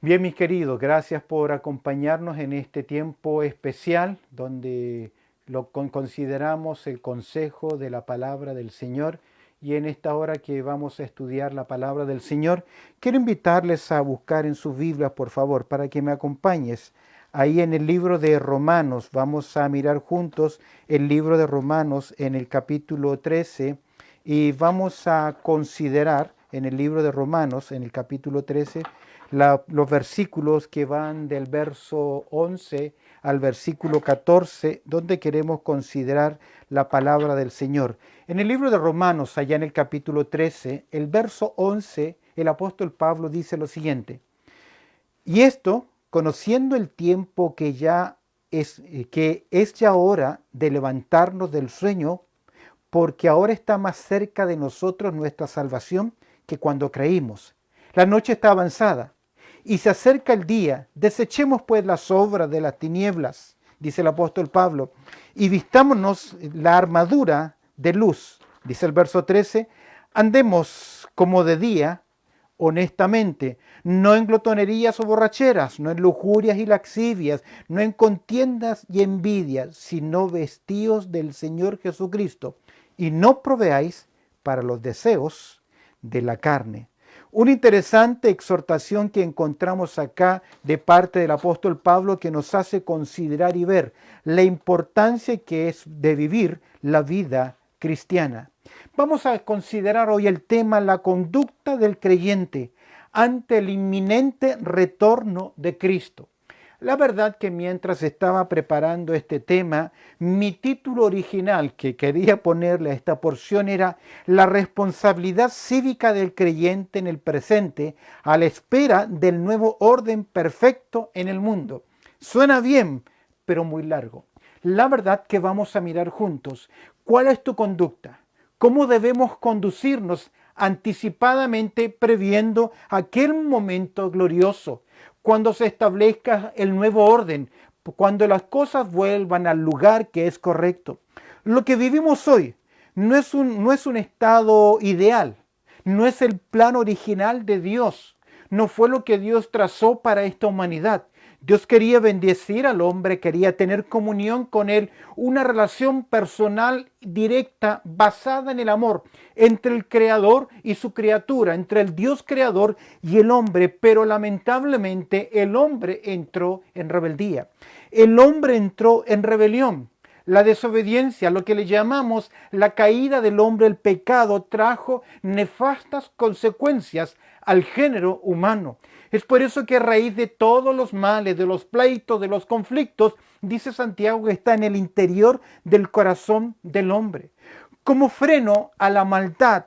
Bien, mis queridos, gracias por acompañarnos en este tiempo especial donde consideramos el consejo de la palabra del Señor. Y en esta hora que vamos a estudiar la palabra del Señor, quiero invitarles a buscar en sus Biblias, por favor, para que me acompañes. Ahí en el libro de Romanos, vamos a mirar juntos el libro de Romanos en el capítulo 13 y vamos a considerar en el libro de Romanos, en el capítulo 13, los versículos que van del verso 11 al versículo 14, donde queremos considerar la palabra del Señor. En el libro de Romanos, allá en el capítulo 13, el verso 11, el apóstol Pablo dice lo siguiente: y esto, conociendo el tiempo que es ya hora de levantarnos del sueño, porque ahora está más cerca de nosotros nuestra salvación que cuando creímos. La noche está avanzada y se acerca el día. Desechemos pues las obras de las tinieblas, dice el apóstol Pablo, y vistámonos la armadura de luz, dice el verso 13, andemos como de día, honestamente, no en glotonerías o borracheras, no en lujurias y laxivias, no en contiendas y envidias, sino vestidos del Señor Jesucristo, y no proveáis para los deseos de la carne. Una interesante exhortación que encontramos acá de parte del apóstol Pablo, que nos hace considerar y ver la importancia que es de vivir la vida cristiana. Vamos a considerar hoy el tema la conducta del creyente ante el inminente retorno de Cristo. La verdad que mientras estaba preparando este tema, mi título original que quería ponerle a esta porción era la responsabilidad cívica del creyente en el presente a la espera del nuevo orden perfecto en el mundo. Suena bien, pero muy largo. La verdad que vamos a mirar juntos cuál es tu conducta, cómo debemos conducirnos anticipadamente previendo aquel momento glorioso, cuando se establezca el nuevo orden, cuando las cosas vuelvan al lugar que es correcto. Lo que vivimos hoy no es un estado ideal, no es el plan original de Dios, no fue lo que Dios trazó para esta humanidad. Dios quería bendecir al hombre, quería tener comunión con él, una relación personal directa basada en el amor entre el creador y su criatura, entre el Dios creador y el hombre, pero lamentablemente el hombre entró en rebeldía. El hombre entró en rebelión. La desobediencia, lo que le llamamos la caída del hombre, el pecado, trajo nefastas consecuencias al género humano. Es por eso que a raíz de todos los males, de los pleitos, de los conflictos, dice Santiago que está en el interior del corazón del hombre. Como freno a la maldad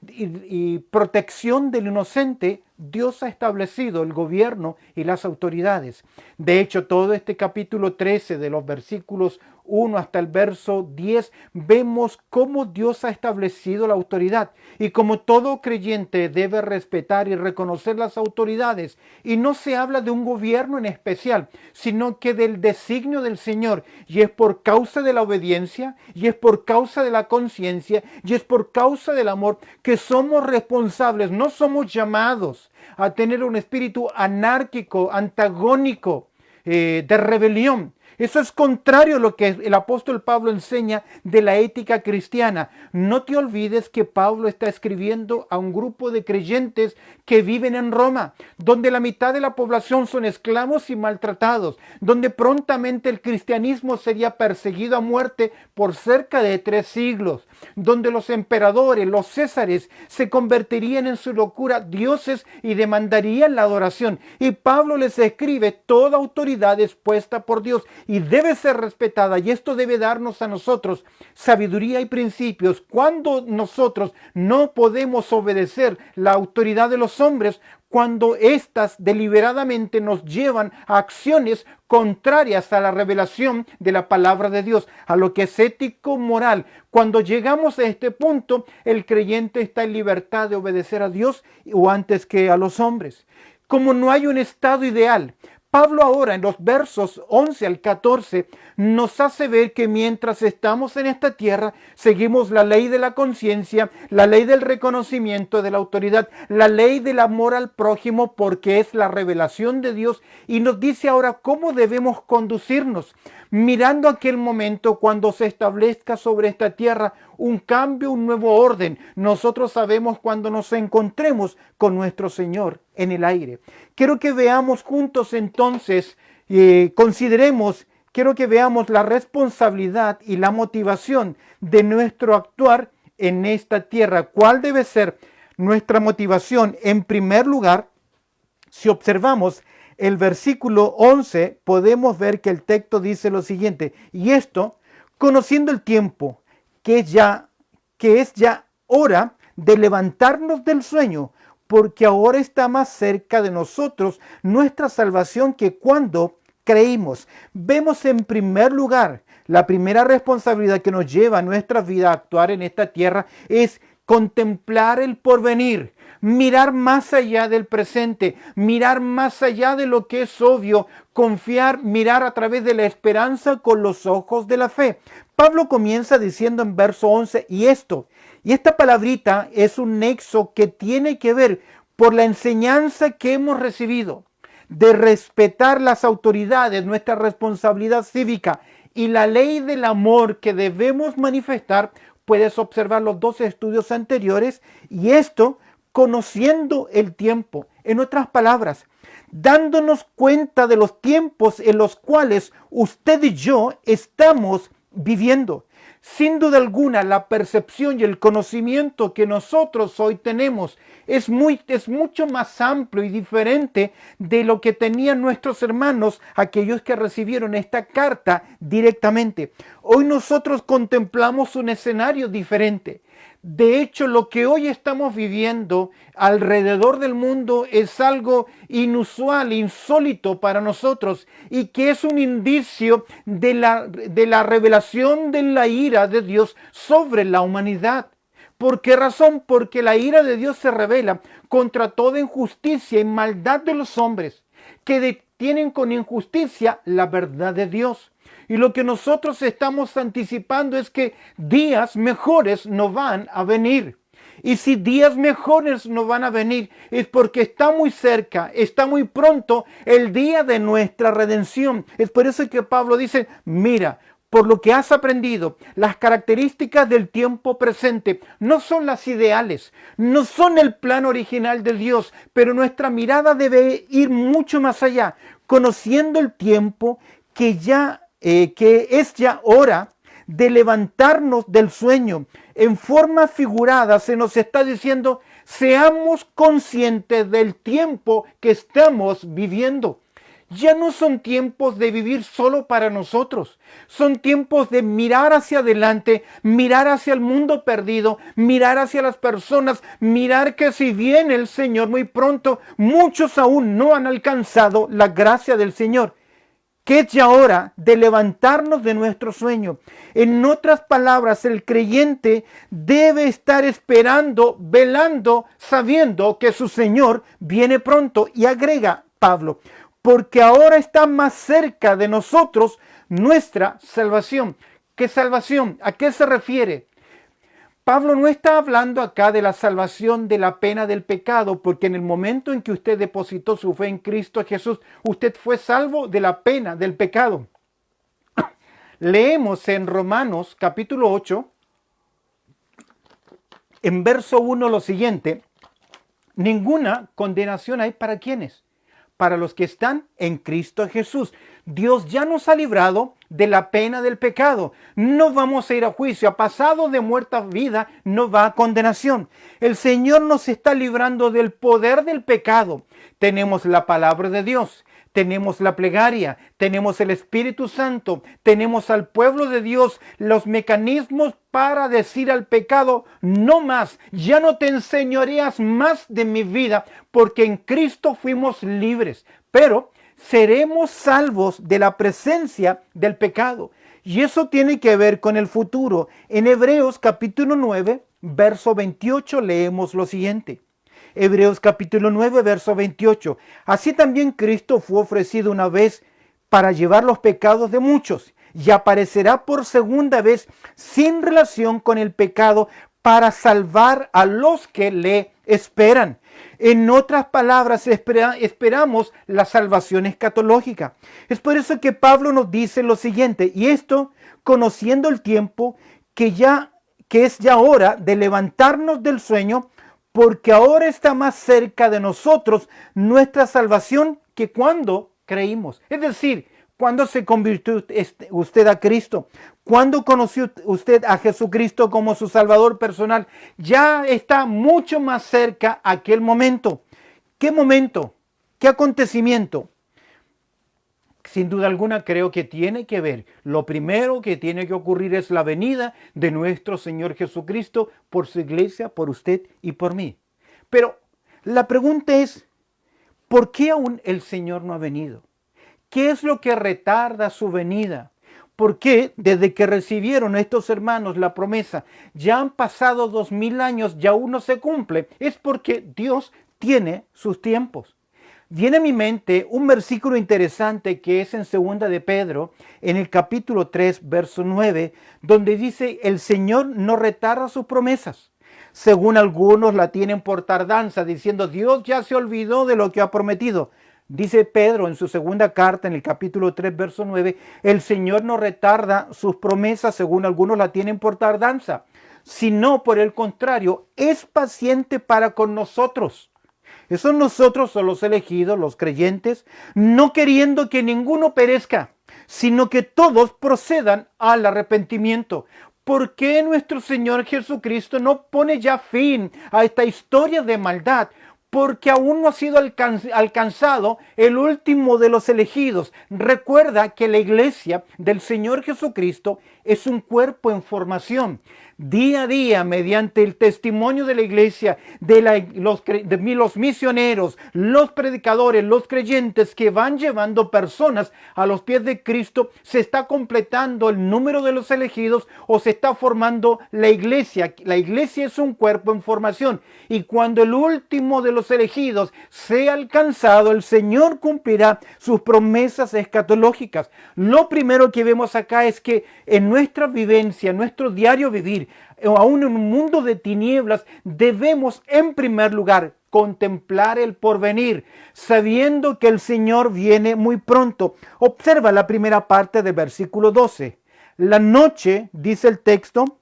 y protección del inocente, Dios ha establecido el gobierno y las autoridades. De hecho, todo este capítulo 13 de los versículos 1 hasta el verso 10, vemos cómo Dios ha establecido la autoridad y como todo creyente debe respetar y reconocer las autoridades. Y no se habla de un gobierno en especial, sino que del designio del Señor. Y es por causa de la obediencia, y es por causa de la conciencia, y es por causa del amor que somos responsables. No somos llamados a tener un espíritu anárquico, antagónico, de rebelión. Eso es contrario a lo que el apóstol Pablo enseña de la ética cristiana. No te olvides que Pablo está escribiendo a un grupo de creyentes que viven en Roma, donde la mitad de la población son esclavos y maltratados, donde prontamente el cristianismo sería perseguido a muerte por cerca de 3 siglos, donde los emperadores, los césares, se convertirían en su locura dioses y demandarían la adoración. Y Pablo les escribe: toda autoridad es puesta por Dios y debe ser respetada, y esto debe darnos a nosotros sabiduría y principios. Cuando nosotros no podemos obedecer la autoridad de los hombres, cuando éstas deliberadamente nos llevan a acciones contrarias a la revelación de la palabra de Dios, a lo que es ético, moral. Cuando llegamos a este punto, el creyente está en libertad de obedecer a Dios o antes que a los hombres. Como no hay un estado ideal, Pablo ahora en los versos 11 al 14 nos hace ver que mientras estamos en esta tierra seguimos la ley de la conciencia, la ley del reconocimiento de la autoridad, la ley del amor al prójimo porque es la revelación de Dios, y nos dice ahora cómo debemos conducirnos, mirando aquel momento cuando se establezca sobre esta tierra un cambio, un nuevo orden. Nosotros sabemos cuando nos encontremos con nuestro Señor en el aire. Quiero que veamos juntos entonces, quiero que veamos la responsabilidad y la motivación de nuestro actuar en esta tierra. ¿Cuál debe ser nuestra motivación? En primer lugar, si observamos el versículo 11, podemos ver que el texto dice lo siguiente: y esto, conociendo el tiempo, que es ya hora de levantarnos del sueño, porque ahora está más cerca de nosotros nuestra salvación que cuando creímos. Vemos en primer lugar, la primera responsabilidad que nos lleva a nuestra vida a actuar en esta tierra es contemplar el porvenir, mirar más allá del presente, mirar más allá de lo que es obvio, confiar, mirar a través de la esperanza con los ojos de la fe. Pablo comienza diciendo en verso 11, y esta palabrita es un nexo que tiene que ver por la enseñanza que hemos recibido de respetar las autoridades, nuestra responsabilidad cívica y la ley del amor que debemos manifestar. Puedes observar los dos estudios anteriores, y esto conociendo el tiempo. En otras palabras, dándonos cuenta de los tiempos en los cuales usted y yo estamos viviendo. Sin duda alguna, la percepción y el conocimiento que nosotros hoy tenemos es mucho más amplio y diferente de lo que tenían nuestros hermanos, aquellos que recibieron esta carta directamente. Hoy nosotros contemplamos un escenario diferente. De hecho, lo que hoy estamos viviendo alrededor del mundo es algo inusual, insólito para nosotros, y que es un indicio de la revelación de la ira de Dios sobre la humanidad. ¿Por qué razón? Porque la ira de Dios se revela contra toda injusticia y maldad de los hombres que detienen con injusticia la verdad de Dios. Y lo que nosotros estamos anticipando es que días mejores no van a venir. Y si días mejores no van a venir, es porque está muy cerca, está muy pronto el día de nuestra redención. Es por eso que Pablo dice, mira, por lo que has aprendido, las características del tiempo presente no son las ideales, no son el plan original de Dios, pero nuestra mirada debe ir mucho más allá, conociendo el tiempo que es ya hora de levantarnos del sueño. En forma figurada se nos está diciendo, seamos conscientes del tiempo que estamos viviendo. Ya no son tiempos de vivir solo para nosotros, son tiempos de mirar hacia adelante, mirar hacia el mundo perdido, mirar hacia las personas, mirar que si viene el Señor muy pronto, muchos aún no han alcanzado la gracia del Señor, que es ya hora de levantarnos de nuestro sueño. En otras palabras, el creyente debe estar esperando, velando, sabiendo que su Señor viene pronto. Y agrega Pablo, porque ahora está más cerca de nosotros nuestra salvación. ¿Qué salvación? ¿A qué se refiere? Pablo no está hablando acá de la salvación de la pena del pecado, porque en el momento en que usted depositó su fe en Cristo Jesús, usted fue salvo de la pena del pecado. Leemos en Romanos capítulo 8, en verso 1 lo siguiente: ninguna condenación hay para quienes, para los que están en Cristo Jesús. Dios ya nos ha librado de la pena del pecado. No vamos a ir a juicio. Ha pasado de muerte a vida, no va a condenación. El Señor nos está librando del poder del pecado. Tenemos la palabra de Dios, tenemos la plegaria, tenemos el Espíritu Santo, tenemos al pueblo de Dios, los mecanismos para decir al pecado, no más, ya no te enseñoreas más de mi vida, porque en Cristo fuimos libres, pero seremos salvos de la presencia del pecado. Y eso tiene que ver con el futuro. En Hebreos capítulo 9, verso 28 leemos lo siguiente: Hebreos capítulo 9, verso 28. Así también Cristo fue ofrecido una vez para llevar los pecados de muchos y aparecerá por segunda vez sin relación con el pecado para salvar a los que le esperan. En otras palabras, esperamos la salvación escatológica. Es por eso que Pablo nos dice lo siguiente, y esto conociendo el tiempo que es ya hora de levantarnos del sueño, porque ahora está más cerca de nosotros nuestra salvación que cuando creímos. Es decir, cuando se convirtió usted a Cristo, cuando conoció usted a Jesucristo como su Salvador personal, ya está mucho más cerca aquel momento. ¿Qué momento? ¿Qué acontecimiento? Sin duda alguna creo que tiene que ver. Lo primero que tiene que ocurrir es la venida de nuestro Señor Jesucristo por su iglesia, por usted y por mí. Pero la pregunta es, ¿por qué aún el Señor no ha venido? ¿Qué es lo que retarda su venida? ¿Por qué desde que recibieron estos hermanos la promesa ya han pasado 2000 años y aún no se cumple? Es porque Dios tiene sus tiempos. Viene a mi mente un versículo interesante que es en 2 de Pedro, en el capítulo 3, verso 9, donde dice, el Señor no retarda sus promesas. Según algunos la tienen por tardanza, diciendo, Dios ya se olvidó de lo que ha prometido. Dice Pedro en su segunda carta, en el capítulo 3, verso 9, el Señor no retarda sus promesas, según algunos la tienen por tardanza, sino por el contrario, es paciente para con nosotros. Esos nosotros son los elegidos, los creyentes, no queriendo que ninguno perezca, sino que todos procedan al arrepentimiento. ¿Por qué nuestro Señor Jesucristo no pone ya fin a esta historia de maldad? Porque aún no ha sido alcanzado el último de los elegidos. Recuerda que la iglesia del Señor Jesucristo es un cuerpo en formación. Día a día, mediante el testimonio de la iglesia, de los misioneros, los predicadores, los creyentes que van llevando personas a los pies de Cristo, se está completando el número de los elegidos o se está formando la iglesia. La iglesia es un cuerpo en formación y cuando el último de los elegidos sea alcanzado, el Señor cumplirá sus promesas escatológicas. Lo primero que vemos acá es que en nuestra vivencia, en nuestro diario vivir, aún en un mundo de tinieblas, debemos en primer lugar contemplar el porvenir, sabiendo que el Señor viene muy pronto. Observa la primera parte del versículo 12. La noche, dice el texto,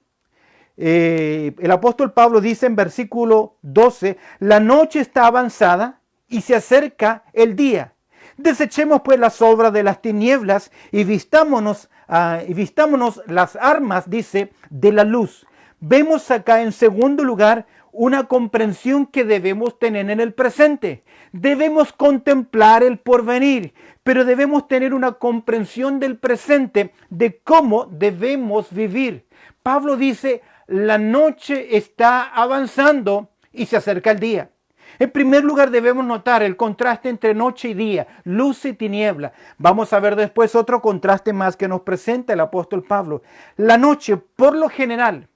el apóstol Pablo dice en versículo 12, la noche está avanzada y se acerca el día. Desechemos pues las obras de las tinieblas y vistámonos las armas, dice, de la luz. Vemos acá en segundo lugar una comprensión que debemos tener en el presente. Debemos contemplar el porvenir, pero debemos tener una comprensión del presente de cómo debemos vivir. Pablo dice, la noche está avanzando y se acerca el día. En primer lugar debemos notar el contraste entre noche y día, luz y tiniebla. Vamos a ver después otro contraste más que nos presenta el apóstol Pablo. La noche, por lo general,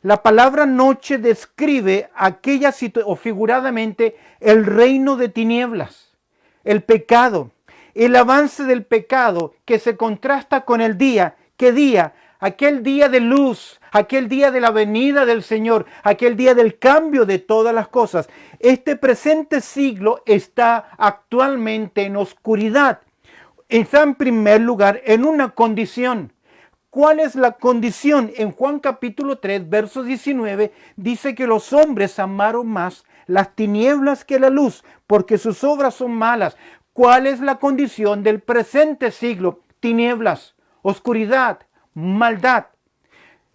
la palabra noche describe aquella situación, o figuradamente, el reino de tinieblas, el pecado, el avance del pecado que se contrasta con el día. ¿Qué día? Aquel día de luz, aquel día de la venida del Señor, aquel día del cambio de todas las cosas. Este presente siglo está actualmente en oscuridad. Está en primer lugar en una condición. ¿Cuál es la condición? En Juan capítulo 3, verso 19, dice que los hombres amaron más las tinieblas que la luz, porque sus obras son malas. ¿Cuál es la condición del presente siglo? Tinieblas, oscuridad, maldad.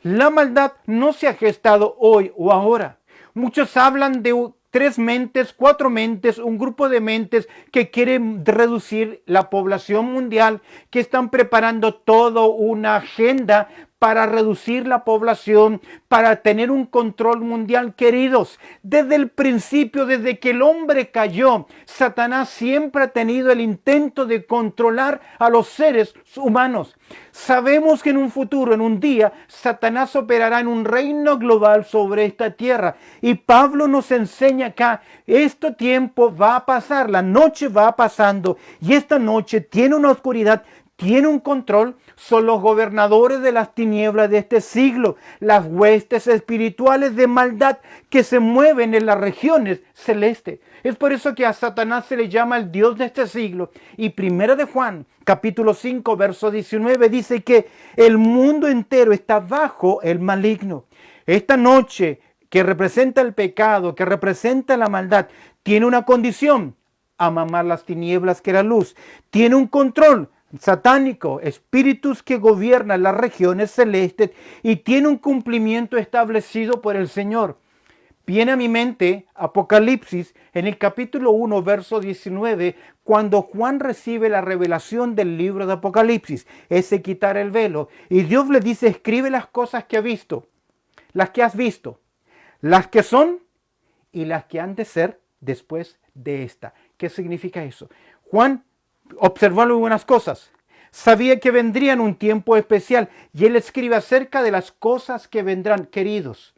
La maldad no se ha gestado hoy o ahora. Muchos hablan de 3 mentes, 4 mentes, un grupo de mentes que quieren reducir la población mundial, que están preparando toda una agenda para reducir la población, para tener un control mundial. Queridos, desde el principio, desde que el hombre cayó, Satanás siempre ha tenido el intento de controlar a los seres humanos. Sabemos que en un futuro, en un día, Satanás operará en un reino global sobre esta tierra. Y Pablo nos enseña acá, este tiempo va a pasar, la noche va pasando y esta noche tiene una oscuridad, tiene un control. Son los gobernadores de las tinieblas de este siglo, las huestes espirituales de maldad que se mueven en las regiones celestes. Es por eso que a Satanás se le llama el Dios de este siglo. Y 1 de Juan, capítulo 5, verso 19, dice que el mundo entero está bajo el maligno. Esta noche, que representa el pecado, que representa la maldad, tiene una condición: amar las tinieblas que la luz. Tiene un control satánico, espíritus que gobiernan las regiones celestes, y tiene un cumplimiento establecido por el Señor. Viene a mi mente Apocalipsis en el capítulo 1, verso 19, cuando Juan recibe la revelación del libro de Apocalipsis, ese quitar el velo, y Dios le dice: escribe las cosas que has visto, las que son y las que han de ser después de esta. ¿Qué significa eso? Juan observó algunas cosas, sabía que vendrían un tiempo especial, y él escribe acerca de las cosas que vendrán. Queridos,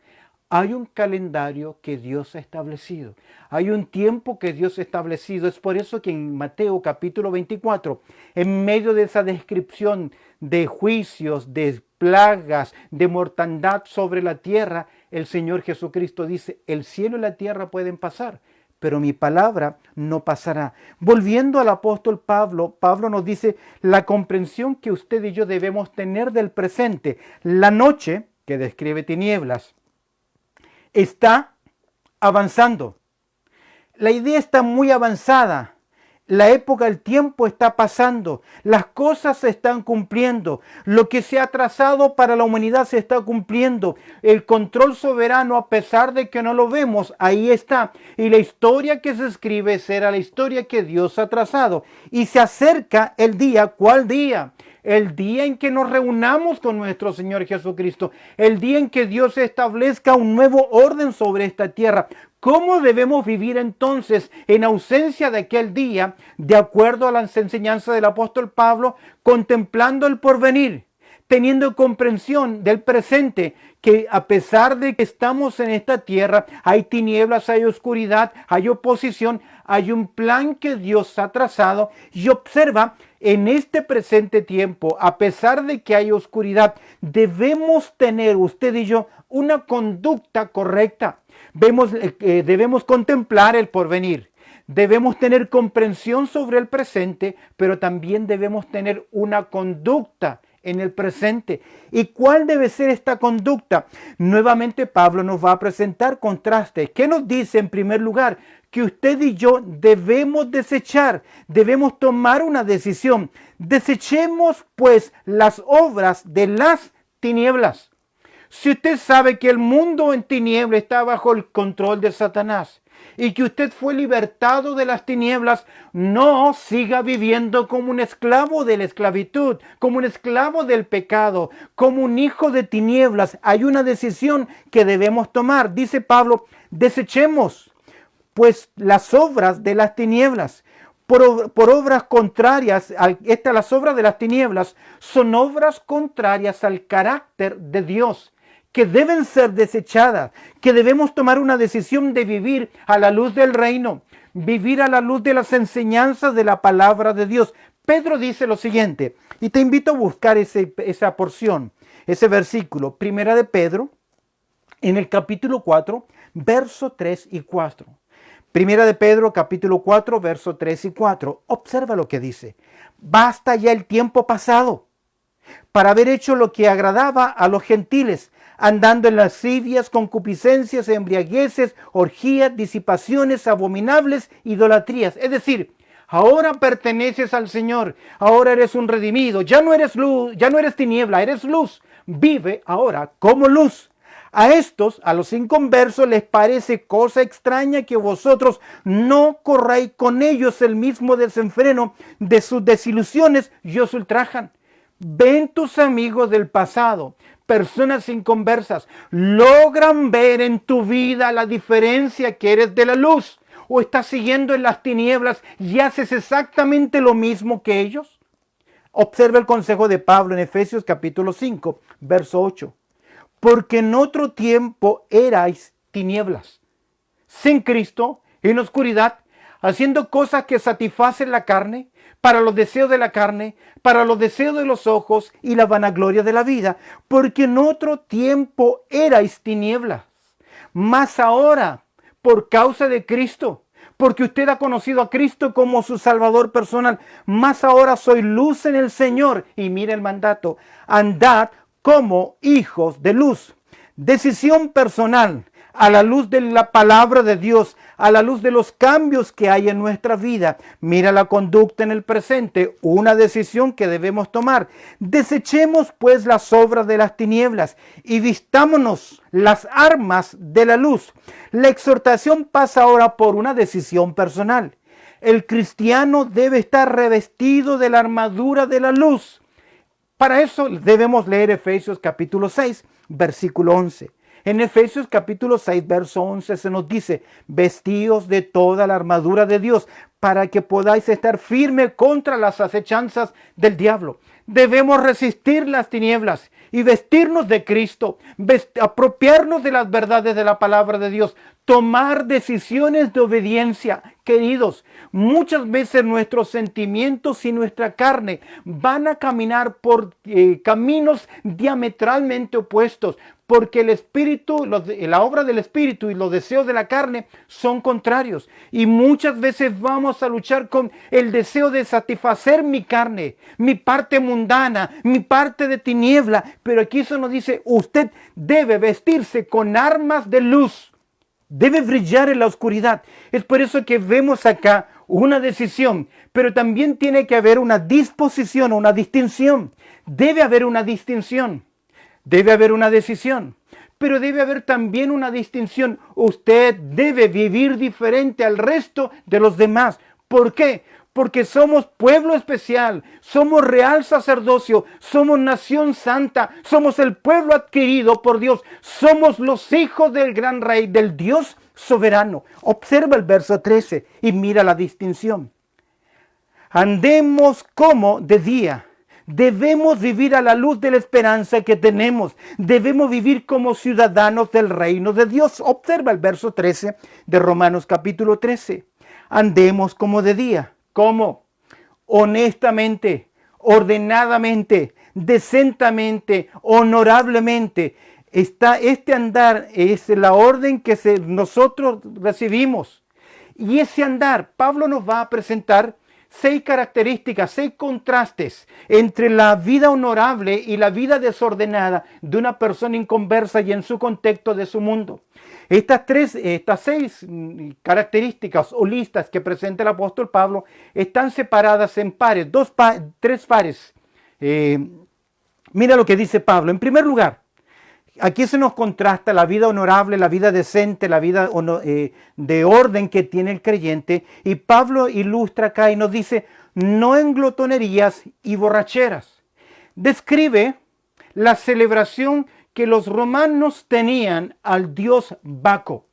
hay un calendario que Dios ha establecido, hay un tiempo que Dios ha establecido. Es por eso que en Mateo capítulo 24, en medio de esa descripción de juicios, de plagas, de mortandad sobre la tierra, el Señor Jesucristo dice: el cielo y la tierra pueden pasar, pero mi palabra no pasará. Volviendo al apóstol Pablo, Pablo nos dice la comprensión que usted y yo debemos tener del presente. La noche, que describe tinieblas, está avanzando. La idea está muy avanzada. La época, el tiempo está pasando, las cosas se están cumpliendo, lo que se ha trazado para la humanidad se está cumpliendo. El control soberano, a pesar de que no lo vemos, ahí está. Y la historia que se escribe será la historia que Dios ha trazado. Y se acerca el día. ¿Cuál día? El día en que nos reunamos con nuestro Señor Jesucristo, el día en que Dios establezca un nuevo orden sobre esta tierra. ¿Cómo debemos vivir entonces en ausencia de aquel día, de acuerdo a las enseñanzas del apóstol Pablo, contemplando el porvenir, teniendo comprensión del presente, que a pesar de que estamos en esta tierra, hay tinieblas, hay oscuridad, hay oposición, hay un plan que Dios ha trazado? Y observa, en este presente tiempo, a pesar de que hay oscuridad, debemos tener, usted y yo, una conducta correcta. Debemos contemplar el porvenir. Debemos tener comprensión sobre el presente, pero también debemos tener una conducta en el presente. ¿Y cuál debe ser esta conducta? Nuevamente Pablo nos va a presentar contrastes. ¿Qué nos dice en primer lugar? Que usted y yo debemos desechar, debemos tomar una decisión. Desechemos pues las obras de las tinieblas. Si usted sabe que el mundo en tinieblas está bajo el control de Satanás y que usted fue libertado de las tinieblas, no siga viviendo como un esclavo de la esclavitud, como un esclavo del pecado, como un hijo de tinieblas. Hay una decisión que debemos tomar. Dice Pablo: desechemos pues las obras de las tinieblas. Por obras contrarias, las obras de las tinieblas son obras contrarias al carácter de Dios, que deben ser desechadas, que debemos tomar una decisión de vivir a la luz del reino, vivir a la luz de las enseñanzas de la palabra de Dios. Pedro dice lo siguiente, y te invito a buscar esa porción, ese versículo, 1 de Pedro, en el capítulo 4, verso 3 y 4. Primera de Pedro, capítulo 4, verso 3 y 4. Observa lo que dice. Basta ya el tiempo pasado para haber hecho lo que agradaba a los gentiles, andando en lascivias, concupiscencias, embriagueces, orgías, disipaciones, abominables, idolatrías. Es decir, ahora perteneces al Señor, ahora eres un redimido, ya no eres luz, ya no eres tiniebla, eres luz. Vive ahora como luz. A estos, a los inconversos, les parece cosa extraña que vosotros no corráis con ellos el mismo desenfreno de sus desilusiones y os ultrajan. Ven tus amigos del pasado, personas inconversas, logran ver en tu vida la diferencia que eres de la luz o estás siguiendo en las tinieblas y haces exactamente lo mismo que ellos. Observa el consejo de Pablo en Efesios capítulo 5, verso 8. Porque en otro tiempo erais tinieblas, sin Cristo, en oscuridad, haciendo cosas que satisfacen la carne, para los deseos de la carne, para los deseos de los ojos y la vanagloria de la vida. Porque en otro tiempo erais tinieblas, mas ahora, por causa de Cristo, porque usted ha conocido a Cristo como su Salvador personal, más ahora soy luz en el Señor. Y mire el mandato, andad como hijos de luz. Decisión personal, a la luz de la palabra de Dios, a la luz de los cambios que hay en nuestra vida. Mira la conducta en el presente, una decisión que debemos tomar. Desechemos pues las obras de las tinieblas y vistámonos las armas de la luz. La exhortación pasa ahora por una decisión personal. El cristiano debe estar revestido de la armadura de la luz. Para eso debemos leer Efesios capítulo 6, versículo 11. En Efesios capítulo 6, verso 11 se nos dice, vestíos de toda la armadura de Dios para que podáis estar firmes contra las acechanzas del diablo. Debemos resistir las tinieblas y vestirnos de Cristo, apropiarnos de las verdades de la palabra de Dios, tomar decisiones de obediencia. Queridos, muchas veces nuestros sentimientos y nuestra carne van a caminar por caminos diametralmente opuestos, porque el espíritu, la obra del espíritu y los deseos de la carne son contrarios. Y muchas veces vamos a luchar con el deseo de satisfacer mi carne, mi parte mundana, mi parte de tiniebla. Pero aquí se nos dice, usted debe vestirse con armas de luz. Debe brillar en la oscuridad. Es por eso que vemos acá una decisión, pero también tiene que haber una disposición, una distinción. Debe haber una distinción. Debe haber una decisión, pero debe haber también una distinción. Usted debe vivir diferente al resto de los demás. ¿Por qué? Porque somos pueblo especial, somos real sacerdocio, somos nación santa, somos el pueblo adquirido por Dios, somos los hijos del gran rey, del Dios soberano. Observa el verso 13 y mira la distinción. Andemos como de día. Debemos vivir a la luz de la esperanza que tenemos. Debemos vivir como ciudadanos del reino de Dios. Observa el verso 13 de Romanos capítulo 13. Andemos como de día. ¿Cómo? Honestamente, ordenadamente, decentemente, honorablemente. Este andar es la orden que nosotros recibimos. Y ese andar, Pablo nos va a presentar 6 características, 6 contrastes entre la vida honorable y la vida desordenada de una persona inconversa y en su contexto de su mundo. Estas 6 características o listas que presenta el apóstol Pablo están separadas en pares, 3 pares. Mira lo que dice Pablo. En primer lugar, aquí se nos contrasta la vida honorable, la vida decente, la vida de orden que tiene el creyente. Y Pablo ilustra acá y nos dice, no en glotonerías y borracheras. Describe la celebración que los romanos tenían al dios Baco,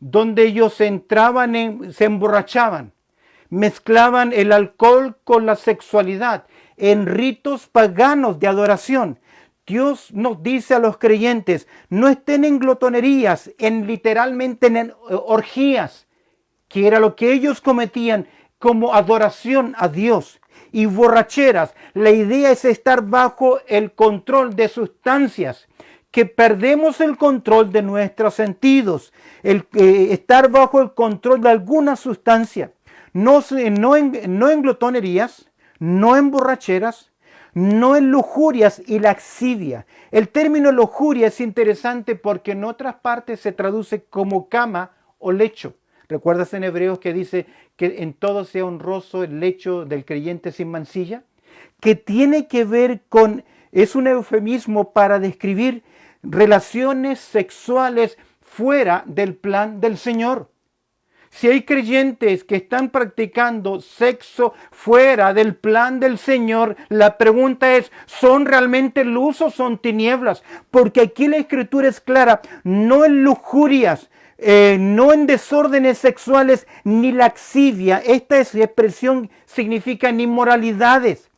donde ellos entraban, se emborrachaban, mezclaban el alcohol con la sexualidad en ritos paganos de adoración. Dios nos dice a los creyentes, no estén en glotonerías, literalmente en orgías, que era lo que ellos cometían como adoración a Dios. Y borracheras, la idea es estar bajo el control de sustancias, que perdemos el control de nuestros sentidos, estar bajo el control de alguna sustancia. No en glotonerías, no en borracheras, no en lujurias y laxivia. El término lujuria es interesante porque en otras partes se traduce como cama o lecho. ¿Recuerdas en Hebreos que dice que en todo sea honroso el lecho del creyente sin mancilla? Que tiene que ver con, es un eufemismo para describir relaciones sexuales fuera del plan del Señor. Si hay creyentes que están practicando sexo fuera del plan del Señor, la pregunta es, ¿son realmente luz o son tinieblas? Porque aquí la Escritura es clara, no en lujurias, no en desórdenes sexuales, ni laxivia. Esta expresión significa en inmoralidades.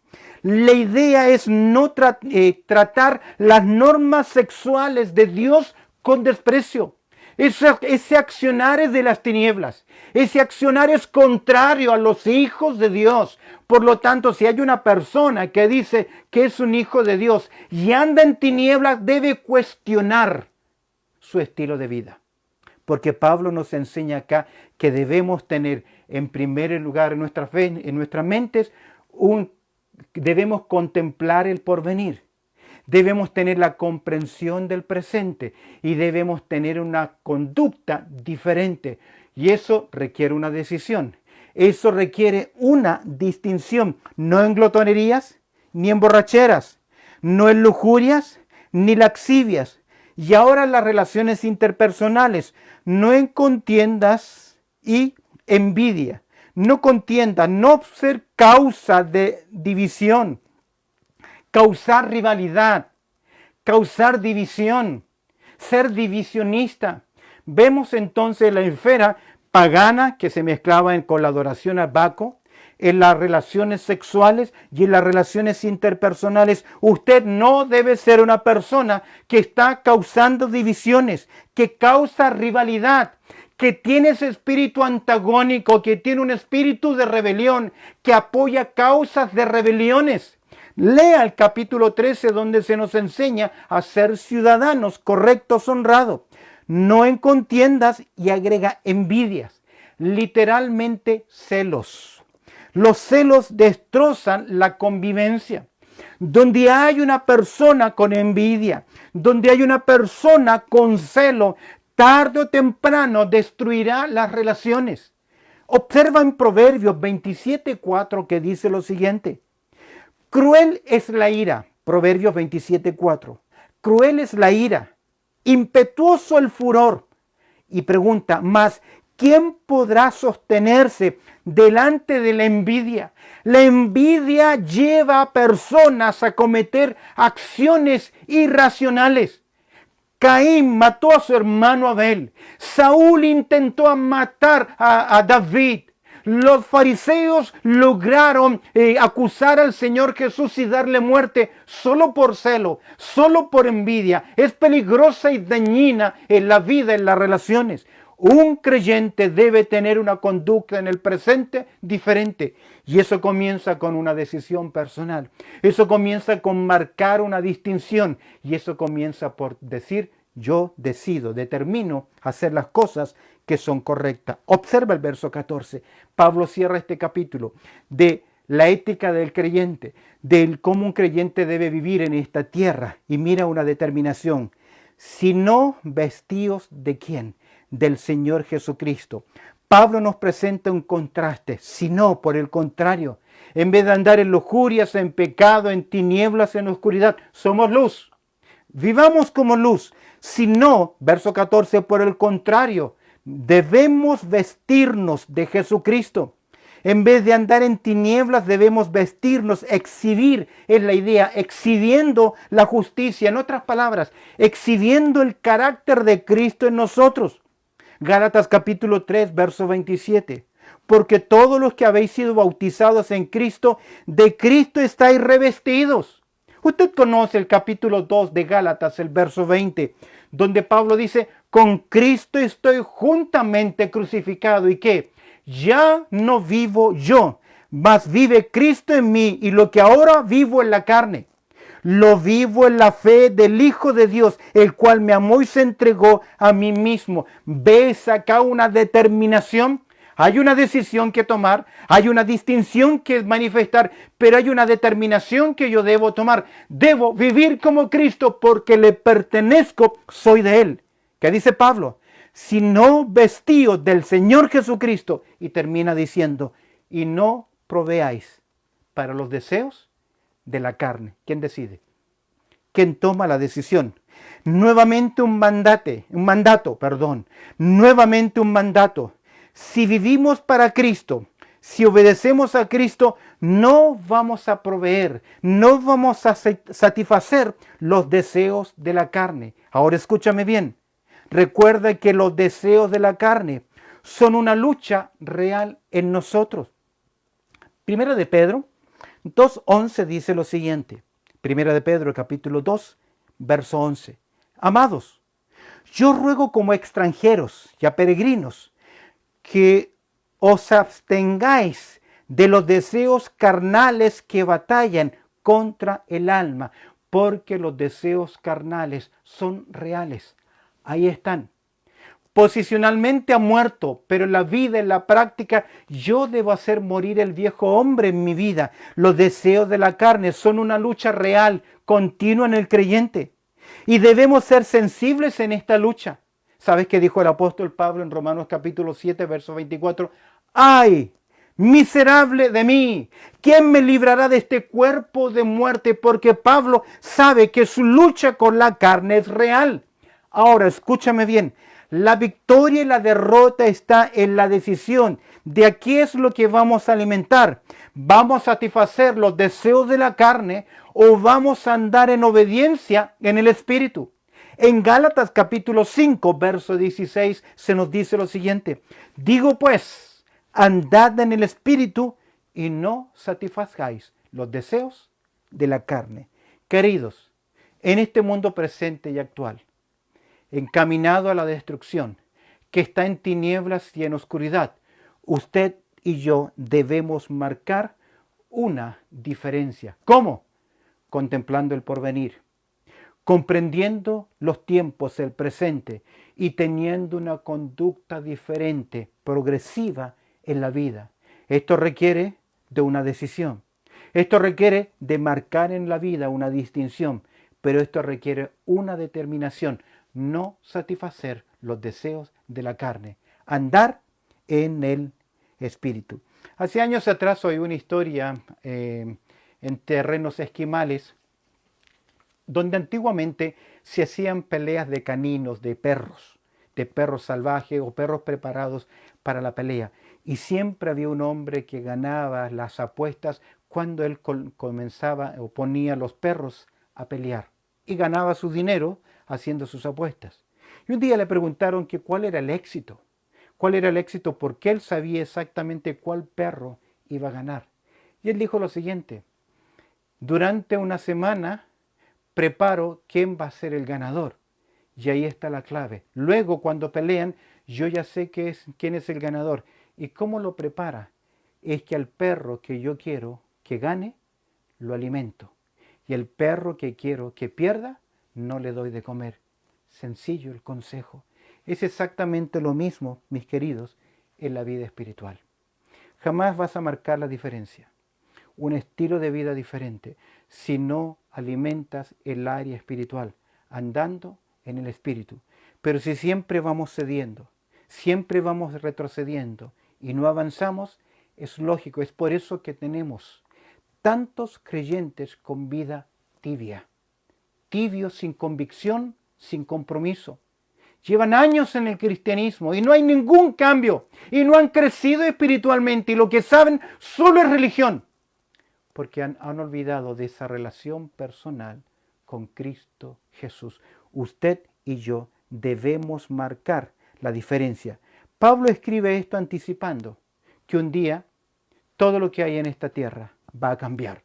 La idea es no tratar las normas sexuales de Dios con desprecio. Ese accionar es de las tinieblas. Ese accionar es contrario a los hijos de Dios. Por lo tanto, si hay una persona que dice que es un hijo de Dios y anda en tinieblas, debe cuestionar su estilo de vida. Porque Pablo nos enseña acá que debemos tener en primer lugar en nuestras mentes, debemos contemplar el porvenir. Debemos tener la comprensión del presente y debemos tener una conducta diferente. Y eso requiere una decisión. Eso requiere una distinción. No en glotonerías, ni en borracheras, no en lujurias, ni laxivias. Y ahora las relaciones interpersonales, no en contiendas y envidia. No contiendas, no ser causa de división. Causar rivalidad, causar división, ser divisionista. Vemos entonces la esfera pagana que se mezclaba con la adoración a Baco, en las relaciones sexuales y en las relaciones interpersonales. Usted no debe ser una persona que está causando divisiones, que causa rivalidad, que tiene ese espíritu antagónico, que tiene un espíritu de rebelión, que apoya causas de rebeliones. Lea el capítulo 13 donde se nos enseña a ser ciudadanos correctos, honrados, no en contiendas, y agrega envidias, literalmente celos. Los celos destrozan la convivencia. Donde hay una persona con envidia, donde hay una persona con celo, tarde o temprano destruirá las relaciones. Observa en Proverbios 27:4 que dice lo siguiente. Cruel es la ira, Proverbios 27:4. Cruel es la ira, impetuoso el furor. Y pregunta, ¿mas quién podrá sostenerse delante de la envidia? La envidia lleva a personas a cometer acciones irracionales. Caín mató a su hermano Abel. Saúl intentó matar a David. Los fariseos lograron acusar al Señor Jesús y darle muerte solo por celo, solo por envidia. Es peligrosa y dañina en la vida, en las relaciones. Un creyente debe tener una conducta en el presente diferente. Y eso comienza con una decisión personal. Eso comienza con marcar una distinción. Y eso comienza por decir, yo decido, determino hacer las cosas que son correctas. Observa el verso 14. Pablo cierra este capítulo de la ética del creyente, de cómo un creyente debe vivir en esta tierra. Y mira una determinación. Si no vestíos de quién? Del Señor Jesucristo. Pablo nos presenta un contraste. Si no, por el contrario, en vez de andar en lujurias, en pecado, en tinieblas, en oscuridad, somos luz. Vivamos como luz. Si no, verso 14, por el contrario, debemos vestirnos de Jesucristo. En vez de andar en tinieblas, debemos vestirnos, exhibir, es la idea, exhibiendo la justicia. En otras palabras, exhibiendo el carácter de Cristo en nosotros. Gálatas capítulo 3, verso 27. Porque todos los que habéis sido bautizados en Cristo, de Cristo estáis revestidos. Usted conoce el capítulo 2 de Gálatas, el verso 20, donde Pablo dice, con Cristo estoy juntamente crucificado. ¿Y qué? Ya no vivo yo, mas vive Cristo en mí, y lo que ahora vivo en la carne, lo vivo en la fe del Hijo de Dios, el cual me amó y se entregó a mí mismo. ¿Ves acá una determinación? Hay una decisión que tomar, hay una distinción que manifestar, pero hay una determinación que yo debo tomar. Debo vivir como Cristo porque le pertenezco, soy de Él. ¿Qué dice Pablo? Si no vestíos del Señor Jesucristo, y termina diciendo, y no proveáis para los deseos de la carne. ¿Quién decide? ¿Quién toma la decisión? Nuevamente un mandato. Nuevamente un mandato. Si vivimos para Cristo, si obedecemos a Cristo, no vamos a proveer, no vamos a satisfacer los deseos de la carne. Ahora escúchame bien. Recuerda que los deseos de la carne son una lucha real en nosotros. Primera de Pedro 2:11 dice lo siguiente. Primera de Pedro, capítulo 2, verso 11. Amados, yo ruego como extranjeros y a peregrinos que os abstengáis de los deseos carnales que batallan contra el alma, porque los deseos carnales son reales. Ahí están. Posicionalmente ha muerto, pero en la vida, en la práctica, yo debo hacer morir el viejo hombre en mi vida. Los deseos de la carne son una lucha real, continua en el creyente. Y debemos ser sensibles en esta lucha. ¿Sabes qué dijo el apóstol Pablo en Romanos capítulo 7, verso 24? ¡Ay! Miserable de mí, ¿quién me librará de este cuerpo de muerte? Porque Pablo sabe que su lucha con la carne es real. Ahora, escúchame bien, la victoria y la derrota está en la decisión de a qué es lo que vamos a alimentar. ¿Vamos a satisfacer los deseos de la carne o vamos a andar en obediencia en el Espíritu? En Gálatas capítulo 5, verso 16 se nos dice lo siguiente. Digo pues, andad en el Espíritu y no satisfagáis los deseos de la carne. Queridos, en este mundo presente y actual, encaminado a la destrucción, que está en tinieblas y en oscuridad, usted y yo debemos marcar una diferencia. ¿Cómo? Contemplando el porvenir, comprendiendo los tiempos, el presente y teniendo una conducta diferente, progresiva en la vida. Esto requiere de una decisión. Esto requiere de marcar en la vida una distinción, pero esto requiere una determinación. No satisfacer los deseos de la carne, andar en el Espíritu. Hace años atrás oí una historia en terrenos esquimales donde antiguamente se hacían peleas de caninos, de perros salvajes o perros preparados para la pelea. Y siempre había un hombre que ganaba las apuestas cuando él comenzaba o ponía a los perros a pelear. Y ganaba su dinero haciendo sus apuestas. Y un día le preguntaron que cuál era el éxito. ¿Cuál era el éxito? Porque él sabía exactamente cuál perro iba a ganar. Y él dijo lo siguiente. Durante una semana preparo quién va a ser el ganador. Y ahí está la clave. Luego, cuando pelean, yo ya sé quién es el ganador. ¿Y cómo lo prepara? Es que al perro que yo quiero que gane, lo alimento. Y el perro que quiero que pierda, no le doy de comer. Sencillo el consejo. Es exactamente lo mismo, mis queridos, en la vida espiritual. Jamás vas a marcar la diferencia. Un estilo de vida diferente si no alimentas el área espiritual, andando en el Espíritu. Pero si siempre vamos cediendo, siempre vamos retrocediendo y no avanzamos, es lógico, es por eso que tenemos tantos creyentes con vida tibia, tibios sin convicción, sin compromiso. Llevan años en el cristianismo y no hay ningún cambio y no han crecido espiritualmente y lo que saben solo es religión. Porque han olvidado de esa relación personal con Cristo Jesús. Usted y yo debemos marcar la diferencia. Pablo escribe esto anticipando que un día todo lo que hay en esta tierra va a cambiar.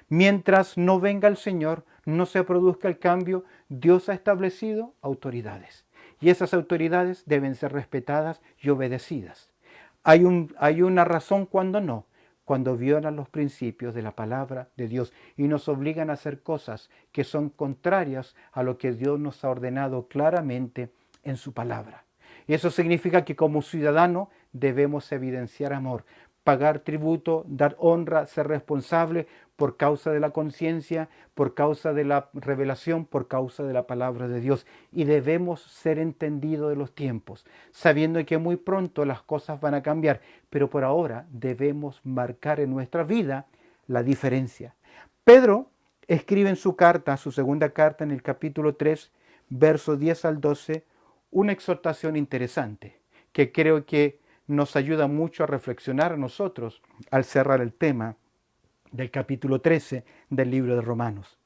Mientras no venga el Señor, no se produzca el cambio, Dios ha establecido autoridades. Y esas autoridades deben ser respetadas y obedecidas. Hay una razón cuando no. Cuando violan los principios de la palabra de Dios y nos obligan a hacer cosas que son contrarias a lo que Dios nos ha ordenado claramente en su palabra. Y eso significa que como ciudadano debemos evidenciar amor, pagar tributo, dar honra, ser responsable por causa de la conciencia, por causa de la revelación, por causa de la palabra de Dios. Y debemos ser entendidos de los tiempos, sabiendo que muy pronto las cosas van a cambiar, pero por ahora debemos marcar en nuestra vida la diferencia. Pedro escribe en su carta, su segunda carta en el capítulo 3, versos 10 al 12, una exhortación interesante que creo que nos ayuda mucho a reflexionar a nosotros al cerrar el tema del capítulo 13 del libro de Romanos.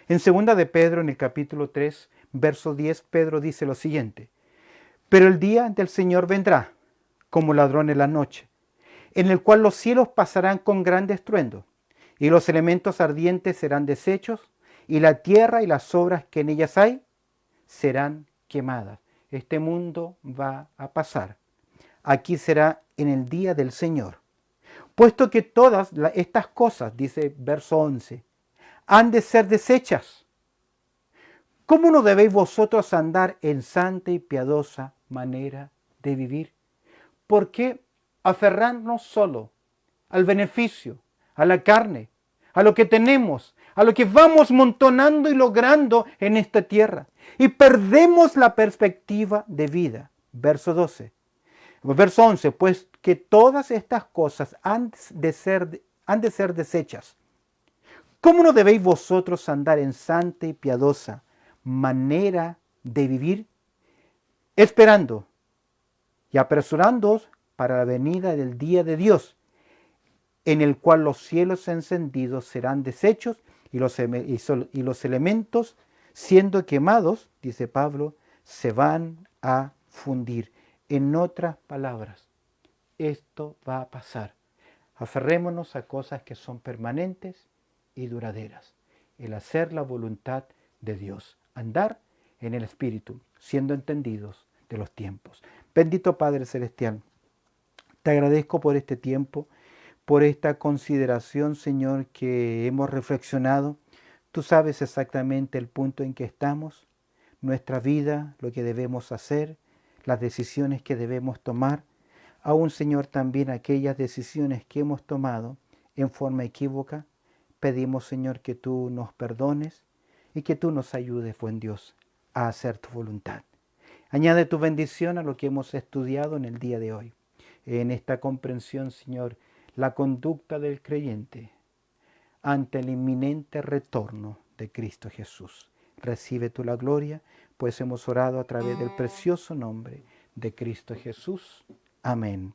En segunda de Pedro, en el capítulo 3, verso 10, Pedro dice lo siguiente: pero el día del Señor vendrá como ladrón en la noche, en el cual los cielos pasarán con gran estruendo, y los elementos ardientes serán deshechos, y la tierra y las obras que en ellas hay serán quemadas. Este mundo va a pasar. Aquí será en el día del Señor. Puesto que todas estas cosas, dice verso 11, han de ser deshechas, ¿cómo no debéis vosotros andar en santa y piadosa manera de vivir? ¿Por qué aferrarnos solo al beneficio, a la carne, a lo que tenemos, a lo que vamos montonando y logrando en esta tierra? Y perdemos la perspectiva de vida. Verso 12. Verso 11, pues que todas estas cosas han de ser deshechas. ¿Cómo no debéis vosotros andar en santa y piadosa manera de vivir, esperando y apresurándoos para la venida del día de Dios, en el cual los cielos encendidos serán deshechos y los elementos, siendo quemados, dice Pablo, se van a fundir? En otras palabras, esto va a pasar. Aferrémonos a cosas que son permanentes y duraderas. El hacer la voluntad de Dios. Andar en el Espíritu, siendo entendidos de los tiempos. Bendito Padre Celestial, te agradezco por este tiempo, por esta consideración, Señor, que hemos reflexionado. Tú sabes exactamente el punto en que estamos, nuestra vida, lo que debemos hacer, las decisiones que debemos tomar. Aún, Señor, también aquellas decisiones que hemos tomado en forma equívoca. Pedimos, Señor, que tú nos perdones y que tú nos ayudes, buen Dios, a hacer tu voluntad. Añade tu bendición a lo que hemos estudiado en el día de hoy. En esta comprensión, Señor, la conducta del creyente ante el inminente retorno de Cristo Jesús. Recibe tú la gloria, pues hemos orado a través del precioso nombre de Cristo Jesús. Amén.